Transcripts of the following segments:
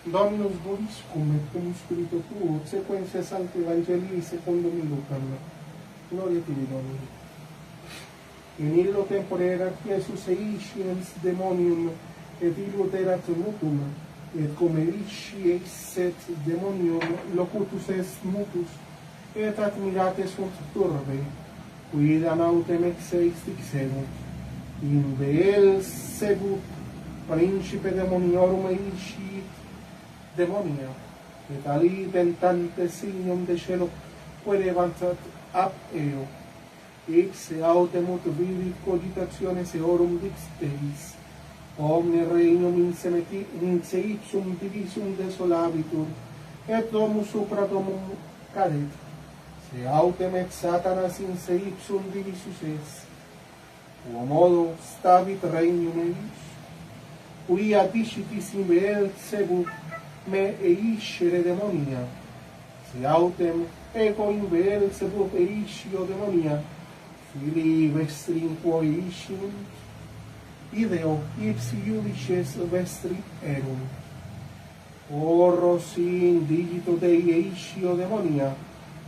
Dominus vobiscum et cum spiritu tuo, sequentia Sancti Evangelii secundum Lucam. Gloria tibi, Domine. In illo tempore erat Jesus eisciens demonium, et illo erat mutum, et cum eisci eisset demonium locutus est mutus, et admirate sunt turbe, quidam autem ex dixerunt, in Beelzebub, principe demoniorum eiscit demonia, et ali tentante signum de cielo querebantat ab eo, ipse autem ut vivit cogitationes eorum dixteris, omne regnum inse ipsum divisum desolabitur, et domus supra domum cadet, se autem et Satanas inse ipsum divisus est, quomodo stabit regnum eius, quia dicitis in Beelzebub me eiscere demonia, se autem ego in Beelzebub eiscio demonia, filii vestri in quo eisciunt, ideo ipsi iudices vestri erunt. Porro si in digito Dei eiscio demonia,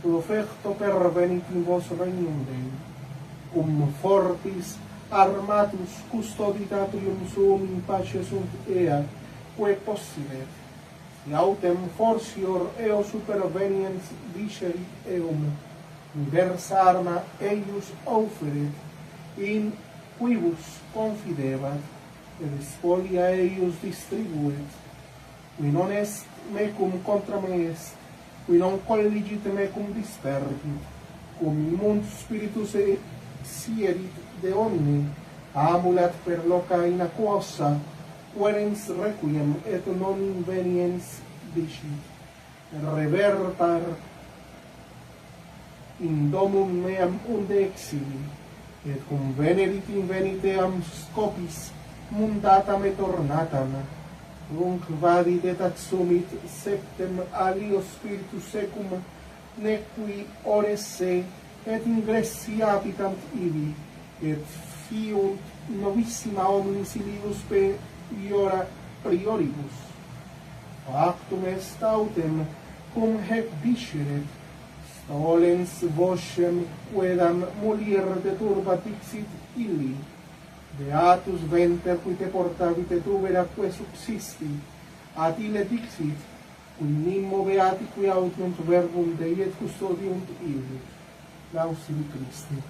profecto pervenit in vos regnum Dei, cum fortis armatus custoditatrium suum in pace sunt ea, quae possidet, si autem fortior eo superveniens diceri eum, diversa arma eius offeret, in quibus confidebat, et spolia eius distribuet, qui non est mecum contra me est, qui non colligit mecum dispergit, cum immunt spiritus sierit de omni, amulat per loca in aquosa, querens requiem et non inveniens dicit, revertar in domum meam unde exili, et cum venerit inveniteam scopis mundatam et ornatam, nunc vadit et adsumit septem alio spiritus secum, nequi ores se, et ingressi habitant ibi, et fiunt novissima omnis ilibus iora prioribus. Factum est autem, cum hec disceret, stolens vocem quedam mulier de turba dixit illi, beatus venter qui te portavit et uberaque subsisti, ad ille dixit, qui nimo beati qui audiunt verbum Dei et custodiunt illi. Lausibi Christi.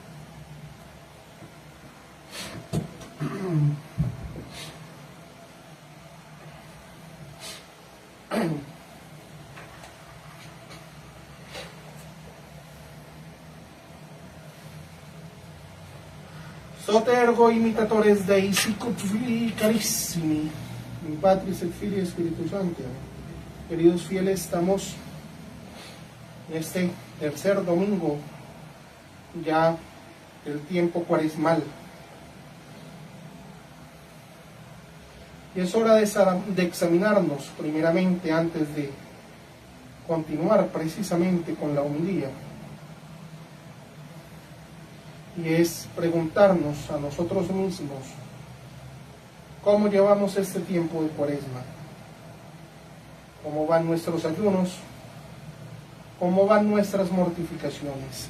Sote ergo imitatores Dei sicut filii carissimi, in Patris et Filii Spiritus Sancti. Queridos fieles, estamos en este tercer domingo ya del tiempo cuaresmal. Y es hora de examinarnos primeramente antes de continuar precisamente con la homilía. Y es preguntarnos a nosotros mismos cómo llevamos este tiempo de cuaresma, cómo van nuestros ayunos, cómo van nuestras mortificaciones,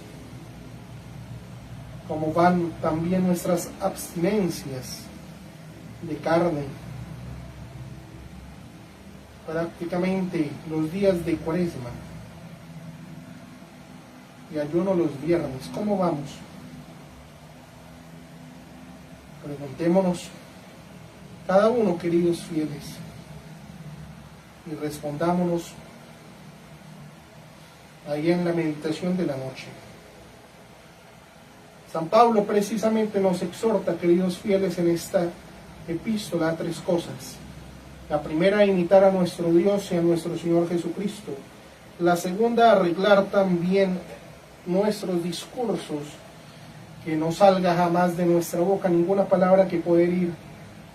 cómo van también nuestras abstinencias de carne. Prácticamente los días de cuaresma y ayuno los viernes, ¿cómo vamos? Preguntémonos cada uno, queridos fieles, y respondámonos ahí en la meditación de la noche. San Pablo precisamente nos exhorta, queridos fieles, en esta epístola a tres cosas. La primera, a imitar a nuestro Dios y a nuestro Señor Jesucristo. La segunda, arreglar también nuestros discursos, que no salga jamás de nuestra boca ninguna palabra que pueda herir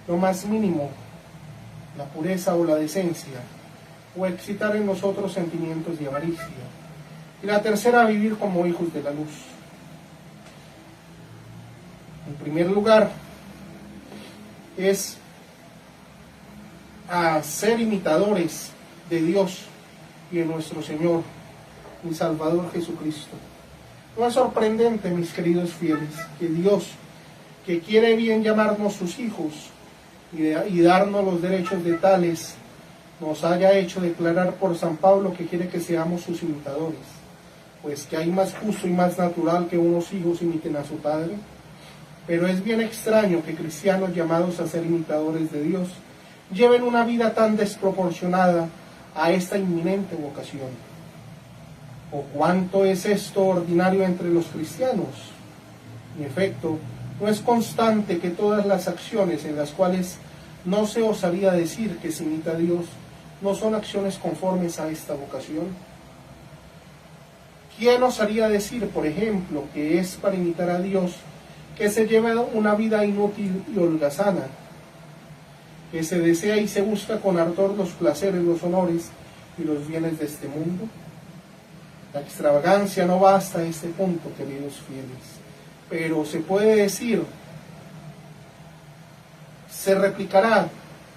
lo más mínimo la pureza o la decencia, o excitar en nosotros sentimientos de avaricia. Y la tercera, vivir como hijos de la luz. En primer lugar, es a ser imitadores de Dios y de nuestro Señor y Salvador Jesucristo. No es sorprendente, mis queridos fieles, que Dios, que quiere bien llamarnos sus hijos y darnos los derechos de tales, nos haya hecho declarar por San Pablo que quiere que seamos sus imitadores, pues que hay más justo y más natural que unos hijos imiten a su padre. Pero es bien extraño que cristianos llamados a ser imitadores de Dios lleven una vida tan desproporcionada a esta inminente vocación. ¿O cuánto es esto ordinario entre los cristianos? En efecto, no es constante que todas las acciones en las cuales no se osaría decir que se imita a Dios no son acciones conformes a esta vocación. ¿Quién osaría decir, por ejemplo, que es para imitar a Dios que se lleva una vida inútil y holgazana, que se desea y se busca con ardor los placeres, los honores y los bienes de este mundo? La extravagancia no va hasta este punto, queridos fieles, pero se puede decir, se replicará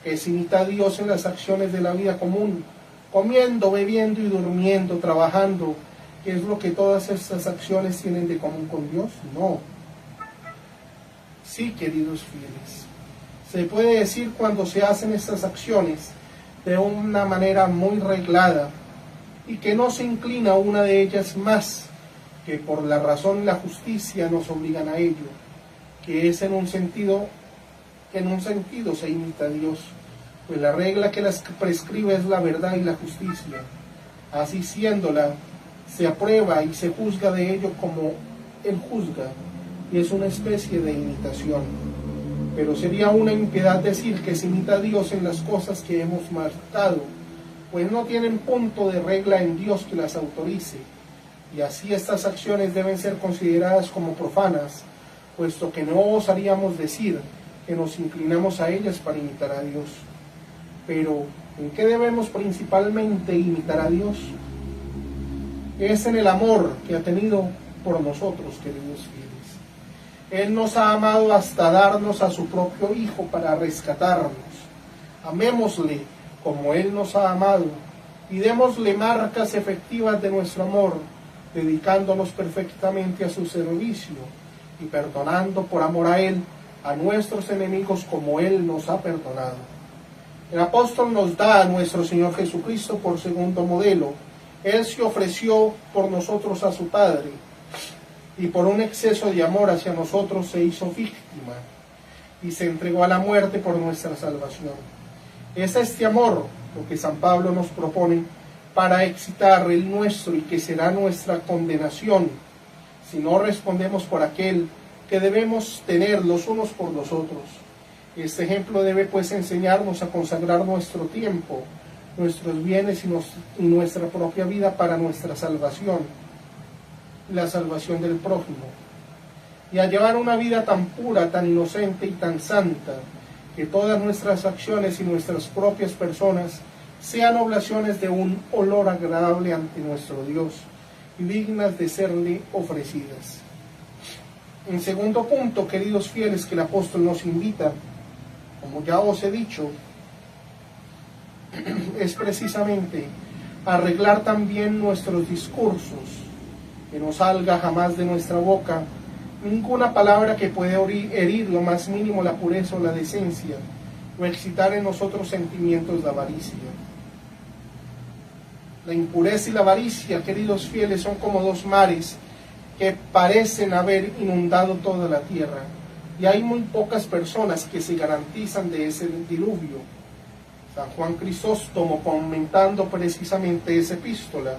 que se imita a Dios en las acciones de la vida común, comiendo, bebiendo y durmiendo, trabajando, que es lo que todas estas acciones tienen de común con Dios. No. Sí, queridos fieles, se puede decir cuando se hacen estas acciones de una manera muy reglada y que no se inclina una de ellas más que por la razón y la justicia nos obligan a ello, que es en un sentido se imita a Dios, pues la regla que las prescribe es la verdad y la justicia. Así siéndola, se aprueba y se juzga de ello como Él juzga, y es una especie de imitación. Pero sería una impiedad decir que se imita a Dios en las cosas que hemos marcado, pues no tienen punto de regla en Dios que las autorice, y así estas acciones deben ser consideradas como profanas, puesto que no osaríamos decir que nos inclinamos a ellas para imitar a Dios. Pero, ¿en qué debemos principalmente imitar a Dios? Es en el amor que ha tenido por nosotros, queridos fieles. Él nos ha amado hasta darnos a su propio Hijo para rescatarnos. Amémosle como Él nos ha amado y démosle marcas efectivas de nuestro amor, dedicándonos perfectamente a su servicio y perdonando por amor a Él a nuestros enemigos como Él nos ha perdonado. El apóstol nos da a nuestro Señor Jesucristo por segundo modelo. Él se ofreció por nosotros a su Padre y por un exceso de amor hacia nosotros se hizo víctima y se entregó a la muerte por nuestra salvación. Es este amor lo que San Pablo nos propone para excitar el nuestro y que será nuestra condenación si no respondemos por aquel que debemos tener los unos por los otros. Este ejemplo debe pues enseñarnos a consagrar nuestro tiempo, nuestros bienes y nuestra propia vida para nuestra salvación, la salvación del prójimo, y a llevar una vida tan pura, tan inocente y tan santa, que todas nuestras acciones y nuestras propias personas sean oblaciones de un olor agradable ante nuestro Dios y dignas de serle ofrecidas. En segundo punto, queridos fieles, que el apóstol nos invita, como ya os he dicho, es precisamente arreglar también nuestros discursos, que no salga jamás de nuestra boca ninguna palabra que pueda herir lo más mínimo la pureza o la decencia, o excitar en nosotros sentimientos de avaricia. La impureza y la avaricia, queridos fieles, son como dos mares que parecen haber inundado toda la tierra, y hay muy pocas personas que se garantizan de ese diluvio. San Juan Crisóstomo, comentando precisamente esa epístola,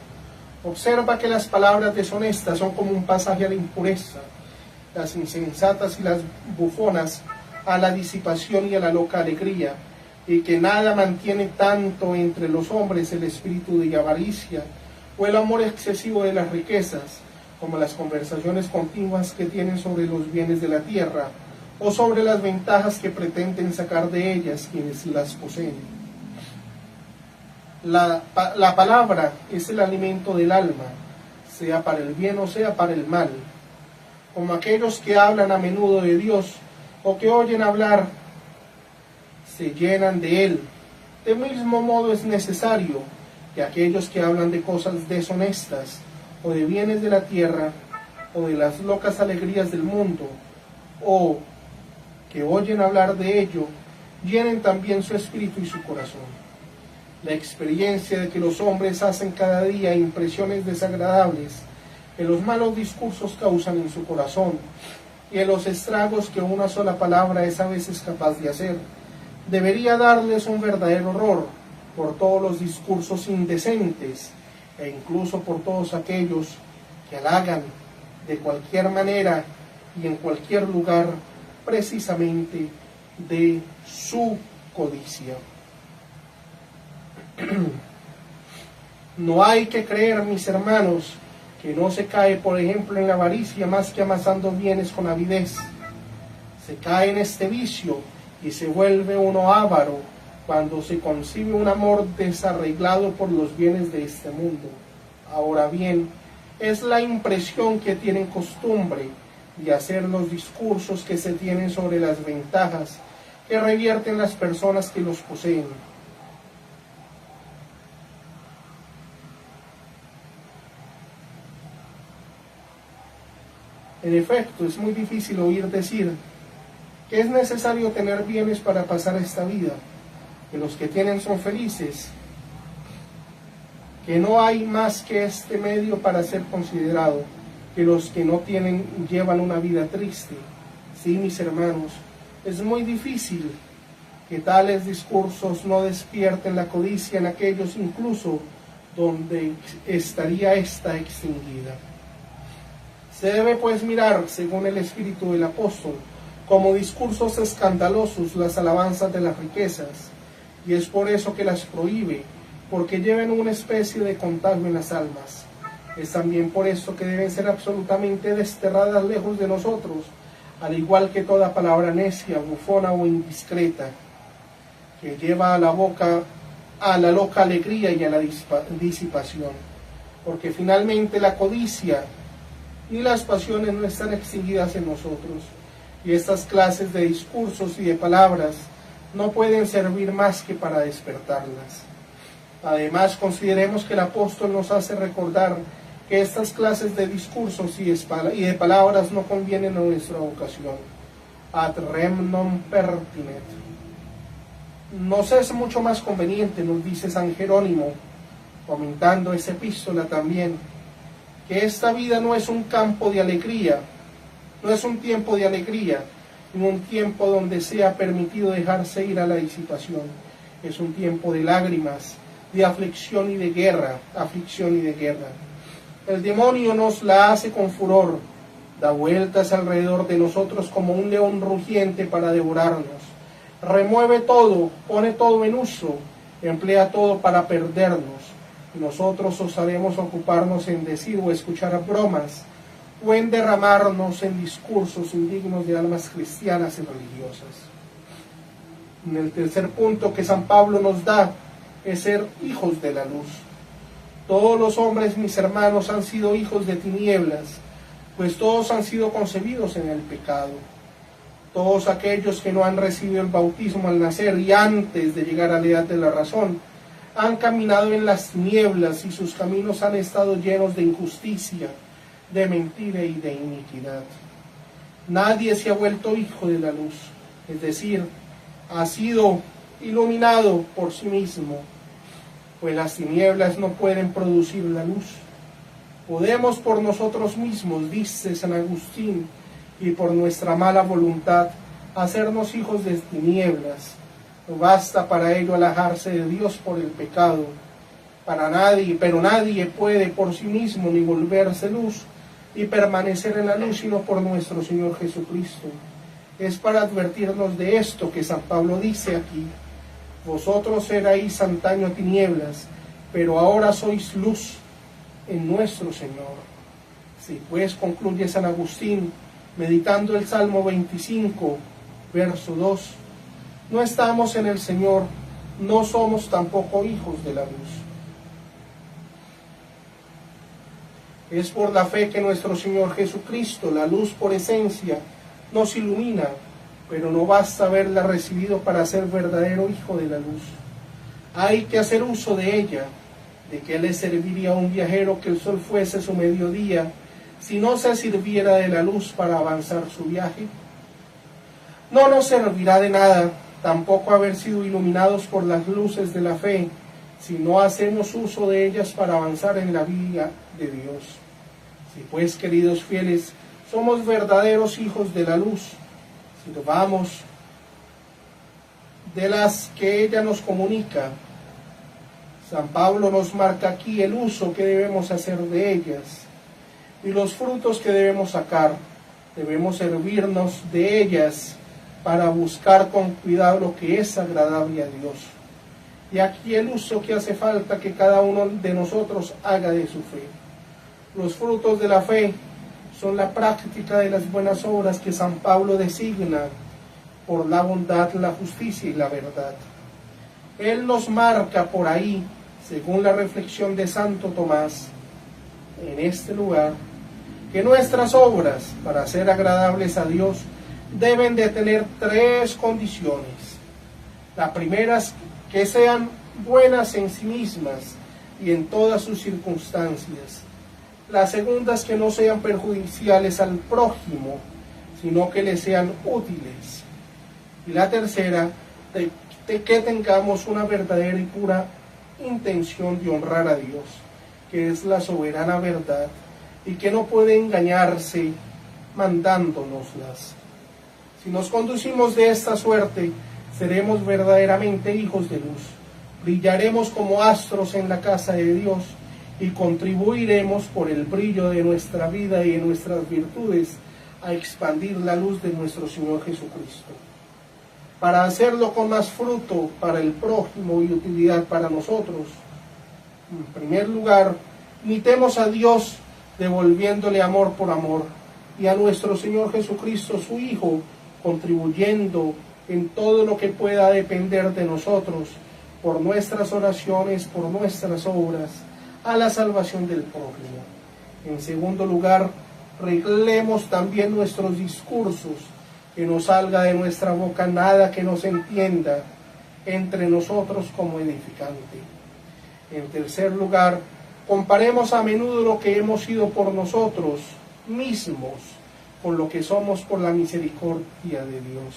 observa que las palabras deshonestas son como un pasaje a la impureza, las insensatas y las bufonas a la disipación y a la loca alegría, y que nada mantiene tanto entre los hombres el espíritu de avaricia o el amor excesivo de las riquezas, como las conversaciones continuas que tienen sobre los bienes de la tierra o sobre las ventajas que pretenden sacar de ellas quienes las poseen. La palabra es el alimento del alma, sea para el bien o sea para el mal. Como aquellos que hablan a menudo de Dios o que oyen hablar, se llenan de Él. De mismo modo es necesario que aquellos que hablan de cosas deshonestas, o de bienes de la tierra, o de las locas alegrías del mundo, o que oyen hablar de ello, llenen también su espíritu y su corazón. La experiencia de que los hombres hacen cada día impresiones desagradables, que los malos discursos causan en su corazón, y de los estragos que una sola palabra es a veces capaz de hacer, debería darles un verdadero horror por todos los discursos indecentes e incluso por todos aquellos que halagan de cualquier manera y en cualquier lugar precisamente de su codicia. No hay que creer, mis hermanos, que no se cae, por ejemplo, en la avaricia más que amasando bienes con avidez. Se cae en este vicio y se vuelve uno avaro cuando se concibe un amor desarreglado por los bienes de este mundo. Ahora bien, es la impresión que tienen costumbre de hacer los discursos que se tienen sobre las ventajas que revierten las personas que los poseen. En efecto, es muy difícil oír decir que es necesario tener bienes para pasar esta vida, que los que tienen son felices, que no hay más que este medio para ser considerado, que los que no tienen llevan una vida triste. Sí, mis hermanos, es muy difícil que tales discursos no despierten la codicia en aquellos incluso donde estaría esta extinguida. Se debe pues mirar, según el espíritu del apóstol, como discursos escandalosos las alabanzas de las riquezas, y es por eso que las prohíbe, porque llevan una especie de contagio en las almas. Es también por eso que deben ser absolutamente desterradas lejos de nosotros, al igual que toda palabra necia, bufona o indiscreta, que lleva a la boca a la loca alegría y a la disipación, porque finalmente la codicia y las pasiones no están extinguidas en nosotros, y estas clases de discursos y de palabras no pueden servir más que para despertarlas. Además, consideremos que el apóstol nos hace recordar que estas clases de discursos y de palabras no convienen a nuestra vocación. Ad rem non pertinet. Nos es mucho más conveniente, nos dice San Jerónimo, comentando esa epístola también, que esta vida no es un campo de alegría, no es un tiempo de alegría, ni un tiempo donde sea permitido dejarse ir a la disipación. Es un tiempo de lágrimas, de aflicción y de guerra, El demonio nos la hace con furor, da vueltas alrededor de nosotros como un león rugiente para devorarnos. Remueve todo, pone todo en uso, emplea todo para perdernos. Y nosotros osaremos ocuparnos en decir o escuchar bromas, o en derramarnos en discursos indignos de almas cristianas y religiosas. En el tercer punto que San Pablo nos da es ser hijos de la luz. Todos los hombres, mis hermanos, han sido hijos de tinieblas, pues todos han sido concebidos en el pecado. Todos aquellos que no han recibido el bautismo al nacer y antes de llegar a la edad de la razón, han caminado en las tinieblas y sus caminos han estado llenos de injusticia, de mentira y de iniquidad. Nadie se ha vuelto hijo de la luz, es decir, ha sido iluminado por sí mismo, pues las tinieblas no pueden producir la luz. Podemos por nosotros mismos, dice San Agustín, y por nuestra mala voluntad, hacernos hijos de tinieblas. No basta para ello alejarse de Dios por el pecado. Pero nadie puede por sí mismo ni volverse luz y permanecer en la luz sino por nuestro Señor Jesucristo. Es para advertirnos de esto que San Pablo dice aquí: vosotros erais antaño tinieblas, pero ahora sois luz en nuestro Señor. Si pues, concluye San Agustín, meditando el Salmo 25, verso 2, no estamos en el Señor, no somos tampoco hijos de la luz. Es por la fe que nuestro Señor Jesucristo, la luz por esencia, nos ilumina, pero no basta haberla recibido para ser verdadero hijo de la luz. Hay que hacer uso de ella, ¿De qué le serviría a un viajero que el sol fuese su mediodía si no se sirviera de la luz para avanzar su viaje? No nos servirá de nada tampoco haber sido iluminados por las luces de la fe si no hacemos uso de ellas para avanzar en la vida de Dios. Si pues, queridos fieles, somos verdaderos hijos de la luz, sirvamos de las que ella nos comunica. San Pablo nos marca aquí el uso que debemos hacer de ellas y los frutos que debemos sacar. Debemos servirnos de ellas para buscar con cuidado lo que es agradable a Dios. Y aquí el uso que hace falta que cada uno de nosotros haga de su fe. Los frutos de la fe son la práctica de las buenas obras que San Pablo designa por la bondad, la justicia y la verdad. Él nos marca por ahí, según la reflexión de Santo Tomás, en este lugar, que nuestras obras, para ser agradables a Dios, deben de tener 3 condiciones. La primera es que sean buenas en sí mismas y en todas sus circunstancias. La segunda es que no sean perjudiciales al prójimo, sino que le sean útiles. Y la tercera, de que tengamos una verdadera y pura intención de honrar a Dios, que es la soberana verdad y que no puede engañarse mandándonoslas. Si nos conducimos de esta suerte, seremos verdaderamente hijos de luz, brillaremos como astros en la casa de Dios y contribuiremos por el brillo de nuestra vida y de nuestras virtudes a expandir la luz de nuestro Señor Jesucristo. Para hacerlo con más fruto para el prójimo y utilidad para nosotros, en primer lugar, imitemos a Dios devolviéndole amor por amor y a nuestro Señor Jesucristo, su Hijo, contribuyendo en todo lo que pueda depender de nosotros, por nuestras oraciones, por nuestras obras, a la salvación del prójimo. En segundo lugar, reglemos también nuestros discursos, que no salga de nuestra boca nada que no se entienda entre nosotros como edificante. En tercer lugar, comparemos a menudo lo que hemos sido por nosotros mismos con lo que somos por la misericordia de Dios.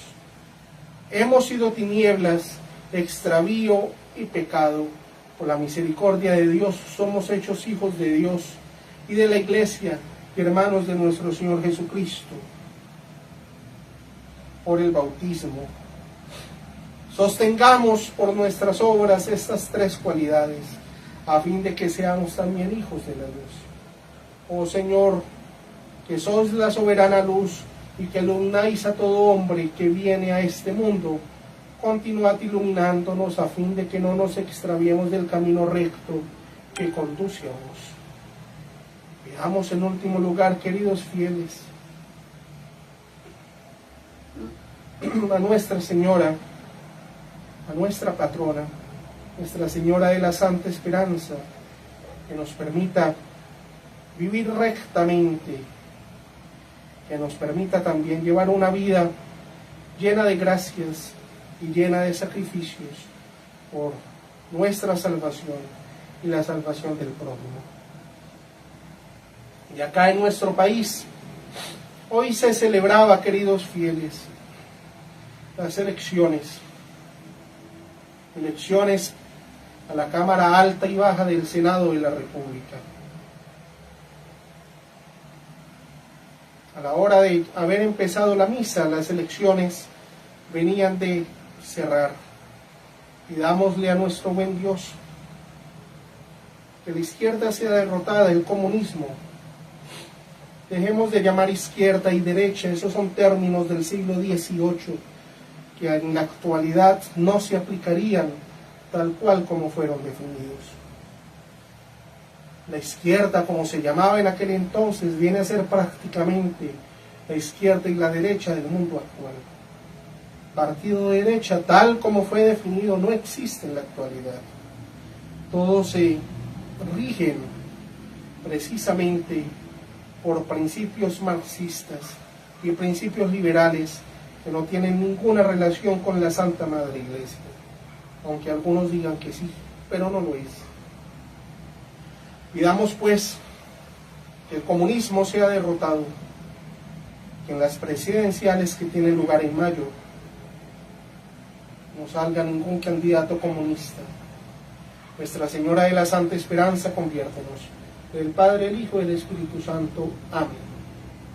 Hemos sido tinieblas, extravío y pecado. Por la misericordia de Dios somos hechos hijos de Dios y de la Iglesia y hermanos de nuestro Señor Jesucristo por el bautismo. Sostengamos por nuestras obras estas 3 cualidades, a fin de que seamos también hijos de la luz. Oh Señor, que sos la soberana luz y que ilumináis a todo hombre que viene a este mundo, continuad iluminándonos a fin de que no nos extraviemos del camino recto que conduce a vos. Veamos en último lugar, queridos fieles, a Nuestra Señora, a nuestra patrona, Nuestra Señora de la Santa Esperanza, que nos permita vivir rectamente, que nos permita también llevar una vida llena de gracias y llena de sacrificios por nuestra salvación y la salvación del prójimo. Y acá en nuestro país, hoy se celebraba, queridos fieles, las elecciones a la Cámara Alta y Baja del Senado de la República. A la hora de haber empezado la misa, las elecciones venían de cerrar. Pidámosle a nuestro buen Dios que la izquierda sea derrotada, el comunismo. Dejemos de llamar izquierda y derecha, esos son términos del siglo XVIII que en la actualidad no se aplicarían tal cual como fueron definidos. La izquierda, como se llamaba en aquel entonces, viene a ser prácticamente la izquierda y la derecha del mundo actual. Partido de derecha, tal como fue definido, no existe en la actualidad. Todos se rigen precisamente por principios marxistas y principios liberales que no tienen ninguna relación con la Santa Madre Iglesia, aunque algunos digan que sí, pero no lo es. Pidamos pues que el comunismo sea derrotado, que en las presidenciales que tienen lugar en mayo no salga ningún candidato comunista. Nuestra Señora de la Santa Esperanza, conviértenos. Del Padre, el Hijo y el Espíritu Santo. Amén.